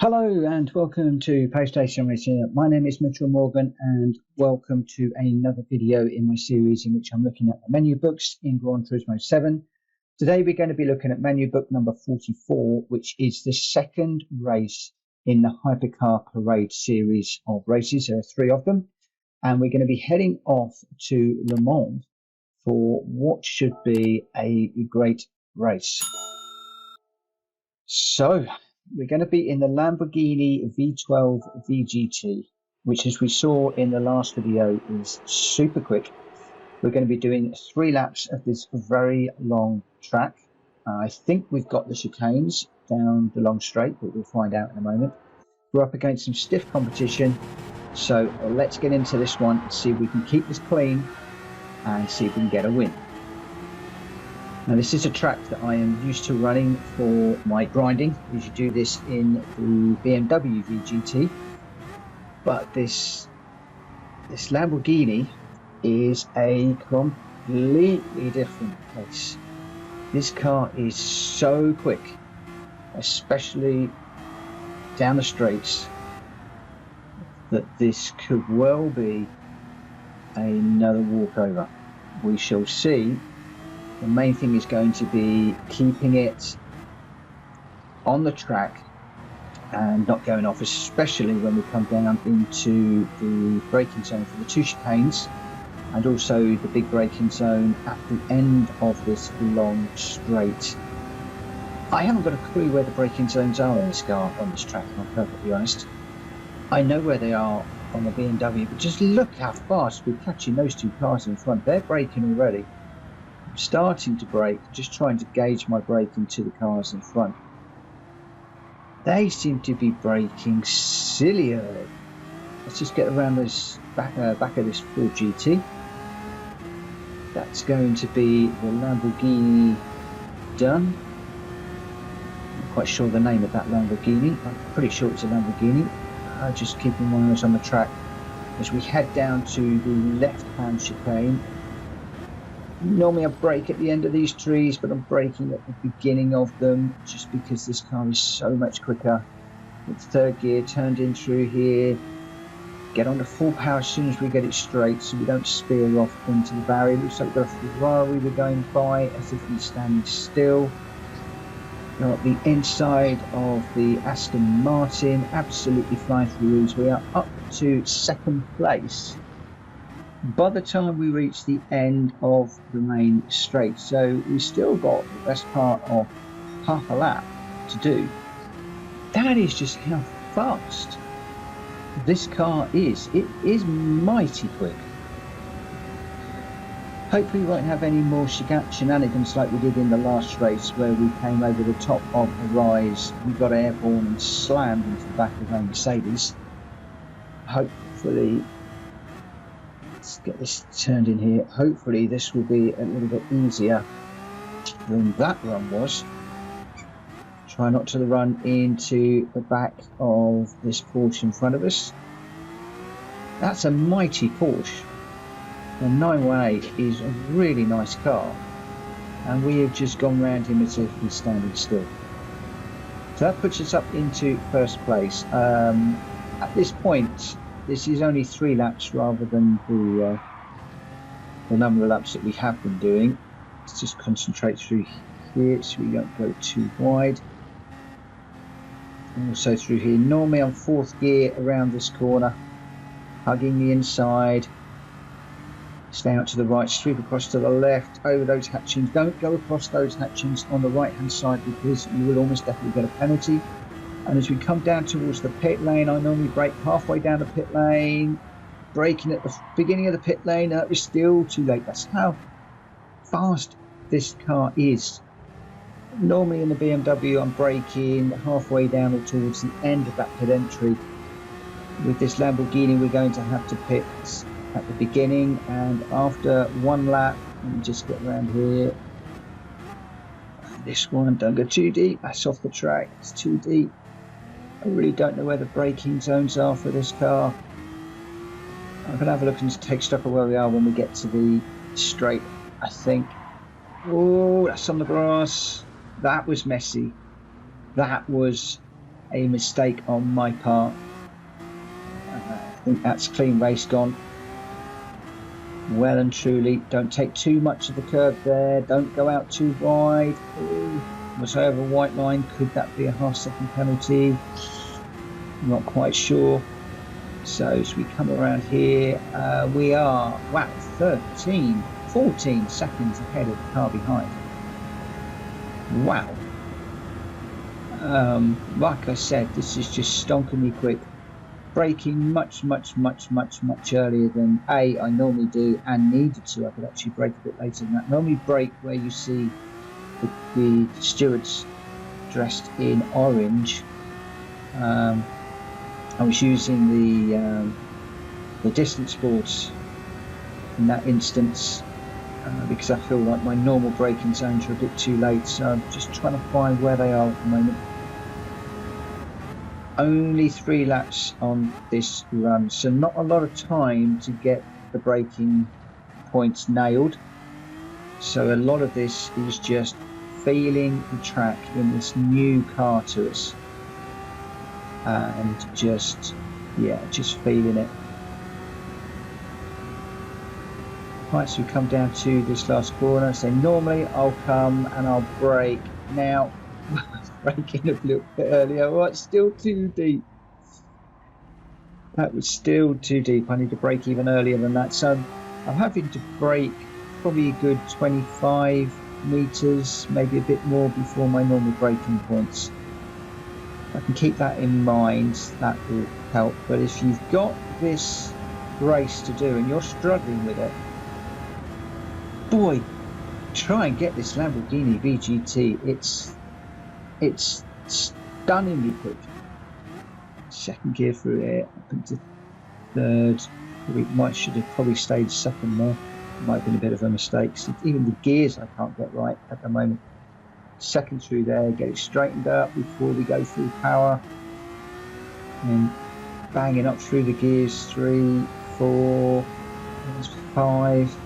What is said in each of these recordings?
Hello and welcome to PlayStation Racing. My name is Mitchell Morgan and welcome to another video in my series in which I'm looking at the menu books in Gran Turismo 7. Today we're going to be looking at menu book number 44, which is the second race in the Hypercar Parade series of races. There are 3 of them, and we're going to be heading off to Le Mans for what should be a great race. So we're going to be in the Lamborghini V12 VGT, which, as we saw in the last video, is super quick. We're going to be doing 3 laps of this very long track. I think we've got the chicanes down the long straight, but we'll find out in a moment. We're up against some stiff competition, so let's get into this one and see if we can keep this clean and see if we can get a win. Now, this is a track that I am used to running for my grinding. I usually do this in the BMW VGT, but this Lamborghini is a completely different case. This car is so quick, especially down the straights, that this could well be another walkover. We shall see. The main thing is going to be keeping it on the track and not going off, especially when we come down into the braking zone for the 2 chicanes and also the big braking zone at the end of this long straight. I haven't got a clue where the braking zones are in this car, on this track, if I'm perfectly honest. I know where they are on the BMW, but just look how fast we're catching those 2 cars in front. They're braking already. Starting to brake, just trying to gauge my braking to the cars in front. They seem to be braking silly early. Let's just get around this back of this Ford GT. That's going to be the Lamborghini done. I'm not quite sure the name of that Lamborghini. I'm pretty sure it's a Lamborghini. Just keeping my eyes on the track as we head down to the left-hand chicane. Normally I brake at the end of these trees, but I'm braking at the beginning of them just because this car is so much quicker. It's 3rd gear, turned in through here. Get on to full power as soon as we get it straight so we don't spear off into the barrier. Looks like we've got a Ferrari we're going by as if he's standing still. Got the inside of the Aston Martin, absolutely flying through these. We are up to 2nd place by the time we reach the end of the main straight, so we still got the best part of half a lap to do. That is just how fast this car is. It is mighty quick. Hopefully we won't have any more shenanigans like we did in the last race where we came over the top of a rise, we got airborne and slammed into the back of a Mercedes. Hopefully, let's get this turned in here. Hopefully this will be a little bit easier than that run was. Try not to run into the back of this Porsche in front of us. That's a mighty Porsche. The 918 is a really nice car, and we have just gone round him as if he's standing still. So that puts us up into 1st place. At this point, this is only 3 laps rather than the number of laps that we have been doing. Let's just concentrate through here so we don't go too wide. And also through here. Normally I'm 4th gear around this corner, hugging the inside. Stay out to the right, sweep across to the left, over those hatchings. Don't go across those hatchings on the right hand side because you will almost definitely get a penalty. And as we come down towards the pit lane, I normally brake halfway down the pit lane, braking at the beginning of the pit lane. It was still too late. That's how fast this car is. Normally in the BMW, I'm braking halfway down or towards the end of that pit entry. With this Lamborghini, we're going to have to pit at the beginning and after 1 lap. Let me just get around here. This one, don't go too deep. That's off the track. It's too deep. I really don't know where the braking zones are for this car. I'm going to have a look and take stock of where we are when we get to the straight, I think. Oh, that's on the grass. That was messy. That was a mistake on my part. I think that's clean race gone. Well and truly. Don't take too much of the curve there. Don't go out too wide. Ooh, was I over a white line? Could that be a half-second penalty? Not quite sure. So as we come around here, we are, wow, 14 seconds ahead of the car behind. Wow. Like I said, this is just stonkingly quick. Braking much earlier than I normally do and needed to. I could actually brake a bit later than that. Normally brake where you see the stewards dressed in orange. I was using the distance boards in that instance because I feel like my normal braking zones are a bit too late, so I'm just trying to find where they are at the moment. Only 3 laps on this run, so not a lot of time to get the braking points nailed. So a lot of this is just feeling the track in this new car to us. And just feeling it. Right, so we come down to this last corner. So normally I'll come and I'll brake. Now, braking a little bit earlier. Oh, it's still too deep. That was still too deep. I need to brake even earlier than that. So I'm having to brake probably a good 25 meters, maybe a bit more before my normal braking points. I can keep that in mind, that will help. But if you've got this race to do and you're struggling with it, boy, try and get this Lamborghini VGT. It's stunningly quick. Second gear through here, up into third. We should have probably stayed second there. Might have been a bit of a mistake. So even the gears I can't get right at the moment. Second through there, get it straightened up before we go through power, and banging up through the gears. 3, 4, 5.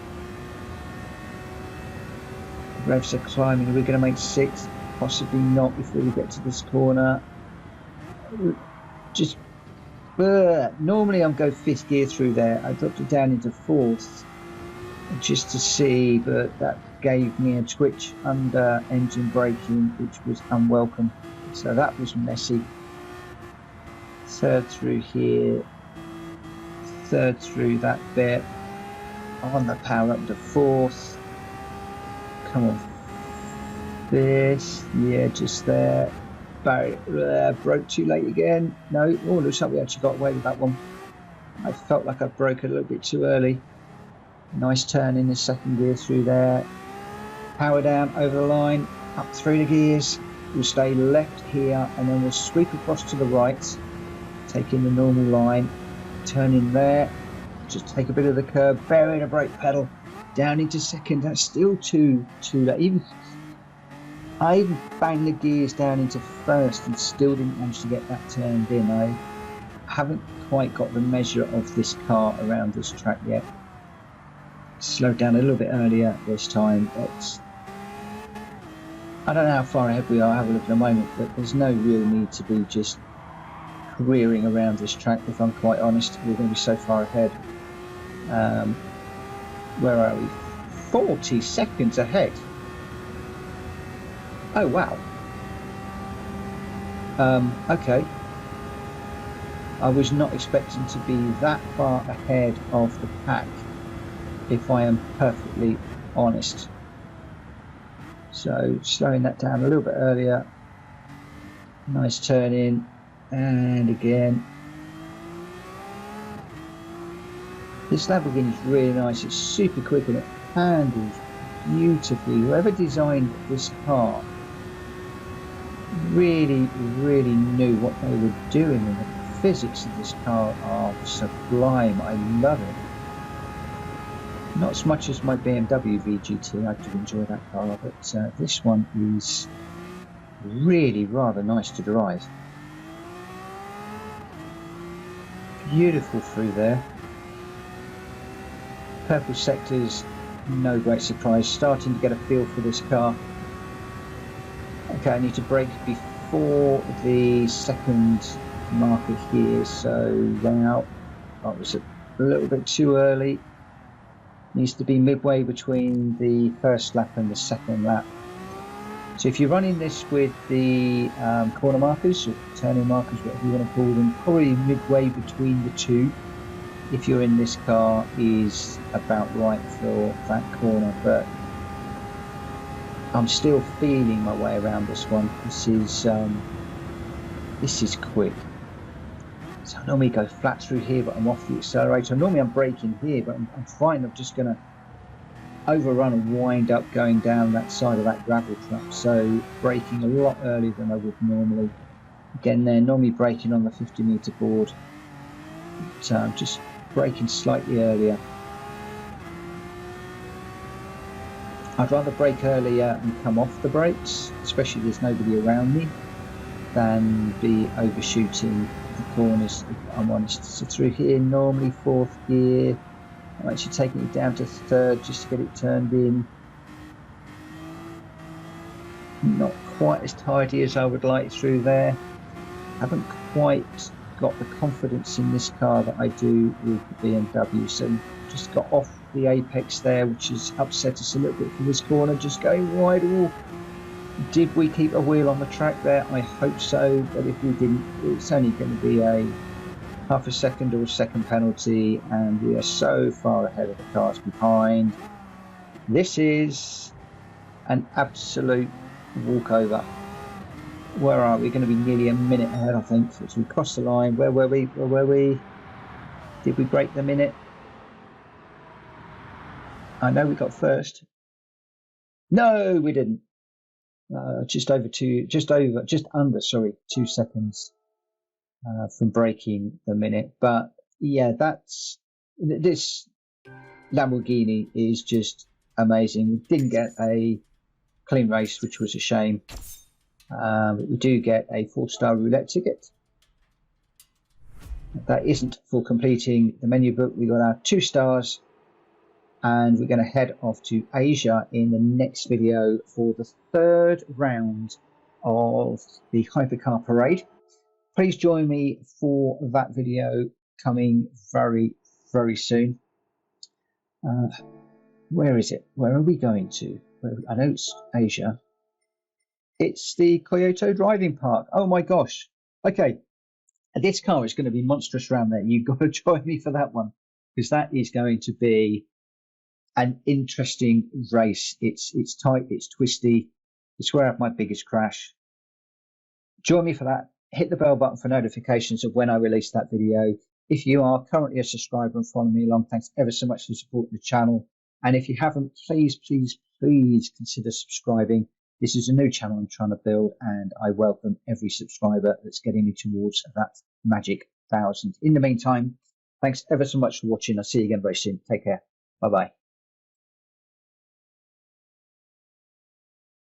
Revs are climbing. We're going to make 6, possibly not before we get to this corner. Just normally I'm go 5th gear through there. I dropped it down into 4th just to see, but that gave me a twitch under engine braking, which was unwelcome, so that was messy. 3rd through here, 3rd through that bit, on the power up to 4th. Come on, this, yeah, just there. Broke too late again. No, oh, looks like we actually got away with that one. I felt like I broke a little bit too early. Nice turn in the second gear through there. Power down over the line, up through the gears. We'll stay left here and then we'll sweep across to the right, taking the normal line, turn in there, just take a bit of the curb, bury the brake pedal, down into second. That's still too late. I even banged the gears down into first and still didn't manage to get that turned in. I haven't quite got the measure of this car around this track yet. Slowed down a little bit earlier this time, but I don't know how far ahead we are. I'll have a look in a moment, but there's no real need to be just careering around this track, if I'm quite honest. We're going to be so far ahead. Where are we? 40 seconds ahead. Oh wow. Okay. I was not expecting to be that far ahead of the pack, if I am perfectly honest. So slowing that down a little bit earlier. Nice turn in, and again. This Lamborghini is really nice. It's super quick and it handles beautifully. Whoever designed this car really knew what they were doing, and the physics of this car are sublime. I love it. Not as much as my BMW VGT. I do enjoy that car, but this one is really rather nice to drive. Beautiful through there. Purple sectors, no great surprise. Starting to get a feel for this car. Okay, I need to brake for the second marker here, so now that was a little bit too early. Needs to be midway between the first lap and the second lap. So if you're running this with the corner markers or turning markers, whatever you want to call them, probably midway between the two, if you're in this car, is about right for that corner. But I'm still feeling my way around this one. This is quick. So I normally go flat through here, but I'm off the accelerator. Normally I'm braking here, but I'm fine. I'm just going to overrun and wind up going down that side of that gravel trap. So braking a lot earlier than I would normally. Again, they're normally braking on the 50-meter board. So I'm just braking slightly earlier. I'd rather brake earlier and come off the brakes, especially if there's nobody around me, than be overshooting the corners, if I'm honest. So through here, normally fourth gear. I'm actually taking it down to third just to get it turned in. Not quite as tidy as I would like through there. Haven't quite got the confidence in this car that I do with the BMW. So just got off the apex there, which has upset us a little bit for this corner, just going wide. Ooh. Did we keep a wheel on the track there? I hope so, but if we didn't, it's only going to be a half a second or a second penalty, and we are so far ahead of the cars behind. This is an absolute walkover. Where are we? Going to be nearly a minute ahead, I think, as we cross the line. Where were we? Where were we? Did we break the minute? I know we got first. No, we didn't. Just under 2 seconds from breaking the minute. But yeah, this Lamborghini is just amazing. We didn't get a clean race, which was a shame. But we do get a 4-star roulette ticket. That isn't for completing the menu book. We got our 2 stars. And we're going to head off to Asia in the next video for the 3rd round of the Hypercar Parade. Please join me for that video coming very, very soon. Where is it? Where are we going to? I know it's Asia. It's the Kyoto Driving Park. Oh my gosh. Okay. This car is going to be monstrous around there. You've got to join me for that one, because that is going to be an interesting race. It's tight, it's twisty. It's where I have my biggest crash. Join me for that. Hit the bell button for notifications of when I release that video. If you are currently a subscriber and following me along, thanks ever so much for supporting the channel. And if you haven't, please, please, please consider subscribing. This is a new channel I'm trying to build, and I welcome every subscriber that's getting me towards that magic 1,000. In the meantime, thanks ever so much for watching. I'll see you again very soon. Take care. Bye-bye.